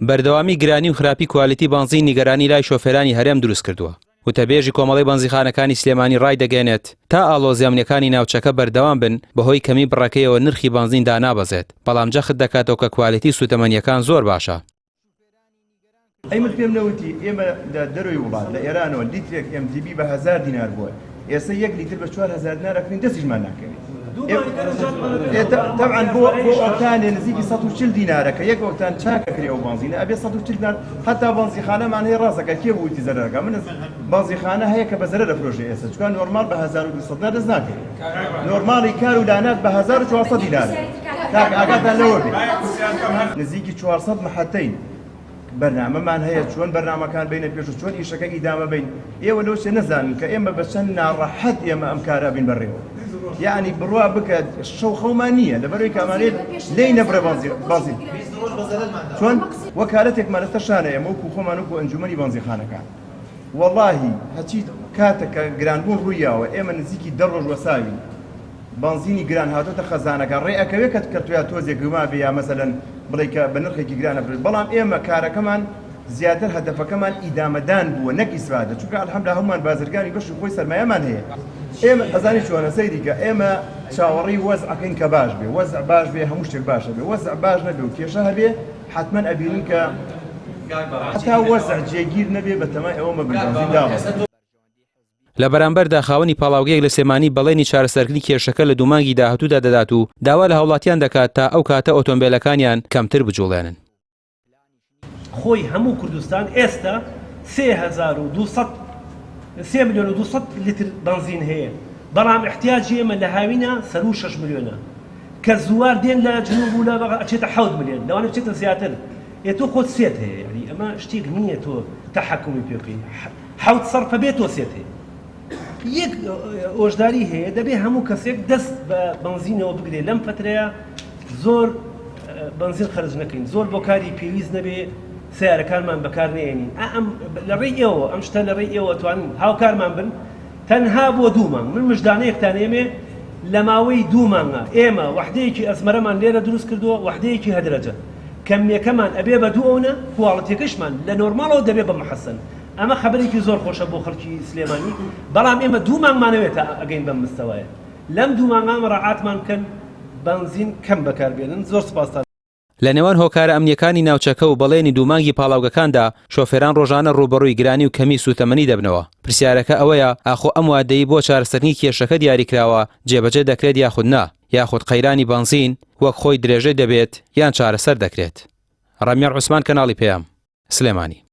بەردەوامی گرانی و خراپی کوالیتی بنزین نیگەرانی لای شۆفێرانی هەرێم دروست کردووە. وتەبێژی کۆمەڵی بەنزیخانەکانی سلێمانی ڕای دەگەێنێت تا ئاڵۆزیامنیەکانی ناوچەکە بەردەوام بن بەهۆی کەمی بڕەکەیەوە نرخی بنزین دانابەزێت، بەڵام جەخت دەکاتەوە کە کوالیتی سوتەمەنیەکان زۆر باشە. ئەمە پێم نەوتی ئێمە دەروی وڵات لە ئێرانەوە لیترێک MTB بە 1000 دینار بووە، ئێستا 1 لیتر بە 4000 دینارەکەین دەستیشمان ناکەوێت. طبعا بۆ ئۆکتانێ نزیکی 140 دینارەکە یەک ئۆکتان چاکەکری ئەو بنزینە ئەبێ 140 دینار حتا بنزیخانەمان هەیە ڕاستەکە کێ بوویتی زەرەکە من بنزیخانە هەیە کە بە زەرە دەفرۆشێ ئێستا چکان نۆرمال بە 1200 دینار دەست ناکەوێت، نۆرماڵی کار و دانات بە 1400 دینار کاک ئاگاتان لەوە بێت نزیکی 400 محەتەین بەرنامەمان هەیە چۆن بەرنامەکان بینە پێش و چۆن ئیشەکە ئیدامە بین. ئێوە لەو شتە نەزانن کە ئێمە بە چەند ناڕەحەت ئێمە ئەم کارە بین بەڕێوە، یعنی بڕوا بکات شەو خەومان نییە لەبەرەوەی کامانێت لێی نەبرە بازی چۆن وەکالەتێکمان لەسەر شانە ئێمە وەکو خۆمان وەکو ئەنجومەنی بەنزیخانەکان وەڵاهی هەچی کاتێکە گرانبوون ڕوویاوە ئێمە نزیکی 10 ڕۆژ وەساوی بنزینی گران هاتۆتە خەزانەکان ڕێ ئەکەوێت کە کەرتویا تۆزێک گوما بێ یا مەسەلەن بڵێ کە بە نرخێکی گرانە برێت، بەڵام ئێمە کارەکەمان زیاتر هەدەفەکەمان ئیدامەدان بووە نەک ئیسفادە، چونکە ئەلحەمدوللا هەمومان بازرگانی بەش و خۆی سەرمایەمان هەیە. ئێمە ئەزانی چۆنە سەیریکە ئێمە چاوەڕی وەزعەکەین کە باش بێ، وەزع باش بێ هەموو شتێک باشە بێ، وەزع باش نەبێ و کێشە هەبێ حتمما ئەبینین کە هەتا وەزع جێگیر نەبێ بە تەمای ئەوەمە بنزین دابەزێت. لە بەرامبەردا خاوەنی پاڵاوگەیەک لە سلێمانی بەڵێنی چارەسەرکردنی کێشەکە لە دوومانگی داهاتوودا دەدات و داوا لە هاوڵاتیان دەکات تا ئەو کاتە ئۆتۆمبیلەکانیان کەمتر بجوڵێنن. خۆی هەموو کوردستان ئێستا 3 ملیۆن و 200 لیتر بنزین هەیە، بەڵام احتیاجی ئێمە لە هاوینە سەر و 6 ملیۆنە کە زوار دێن لە جنوب و لە ئەچێتە 7 ملیۆن لەوانە بچێتە زیاتر. تۆ خۆت سێت هەیە، یعنی ئەمە شتێک نییە تۆ تەحەکومی پێ بکەی 7 سەرفە بێت تۆ سێت هەیە. یەک ئۆژداری هەیە دەبێ هەموو کەسێک دەست بە بنزینەوە بگرێت لەم فترەیە زۆر بنزین خەرج نەکەین، زۆر بۆ کاری پێویست نەبێ سیارەکانمان بەکار نێنین. لە ڕێی ئێوە ئەم شتە لە ڕێی ئێوە توانین هاوکارمان بن تەنها بۆ 2 مانگ. من مژدانەیەکتان ئێمێ لە ماوەی 2 مانگە ئێمە وحدەیەکی ئەزمەرەمان لێرە دروست کردووە، وحدەیەکی هەدرەجە کەمیەکەمان ئەبێ بە 2 ئەوە کوواڵەتێکەشمان لە نۆرماڵەوە دەبێ بە محەسن. ئەمە خەبەرێکی زۆر خۆشە بۆ خەڵکی سلێمانی، بەڵام ئێمە 2 مانگمانەوێتە ئەگەین بەم مستەوایە. لەم 2 مانگان ڕەعاتمان بکەن بنزین کەم بەکاربێنن. زۆر سپاسان. لە نێوان هۆکارە ئەمنیەکانی ناوچەکە و بەڵێنی دوومانگی پاڵاوگەکاندا شۆفێران ڕۆژانە ڕوبەڕووی گرانی و کەمی سوتەمەنی دەبنەوە. پرسیارەکە ئەوەیە ئاخۆ ئەم وادەی بۆ چارەسەرنی کێشەکە دیاریکراوە جێبەجێ دەکرێت یاخود نا، یاخود قەیرانی بنزین وەک خۆی درێژەی دەبێت یان چارەسەر دەکرێت. ڕەمیار عوسمان، کەناڵی پێام، سلێمانی.